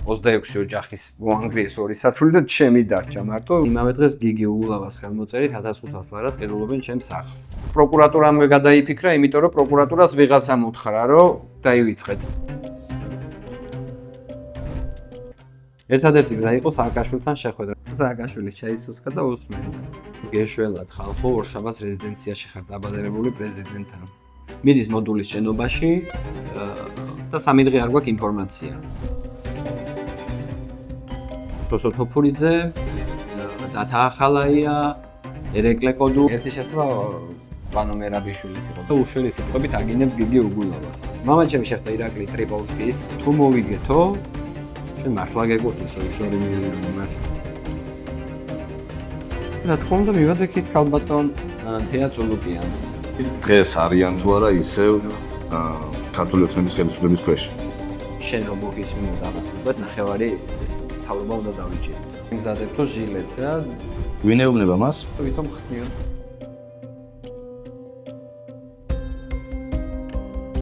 26 ოჯახის მოანგრიეს 2 სართული და ჩემი დარჩა მარტო. იმავე დღეს გიგი ულულავას ხელმოწერით 1500 ლარად ყიდულობენ ჩემს სახლს. პროკურატურამ გადაიფიქრა, იმიტომ რომ პროკურატურას ვიღაცამ უთხრა, რომ დაივიწყეთ. ერთადერთი გზა იყო სააკაშვილთან შეხვედრა. სააკაშვილი ჩაიცოცხა და უსმენდა. გეშველად ხალხო, ორშაბათს რეზიდენციაში ხარ დაბადებული პრეზიდენტთან. მიდის მოდულის შენობაში და 3 დღე არ გვაქვს ინფორმაცია. სოსო თოფურიძე, დათა ახალაია, ერეკლე კოდუ. ერთი შესვლა ვანო მერაბიშვილიც იყო და უშველი სიტყვებით აგინებს გიგი უგულავას. მამაჩემი შეხვდა ირაკლი ტრიპოლსკის. თუ მოვიგეთო, შენ მართლა გეკუთვნის 2 მილიონი მართლა. რა თქმა უნდა მივადექით ქალბატონ თეა წულუკიანს. დღეს არიან თუ არა ისევ ქართული ოცნების ხელისუფლების ქვეშ. შენ რომ მოგისმინოთ რაღაც უბრალოდ ნახევარი ეს თავობა უნდა დავიჭიროთ. იმზადებ თუ ჟილეთს რა. ვინ ეუბნება მას? ვითომ ხსნიო.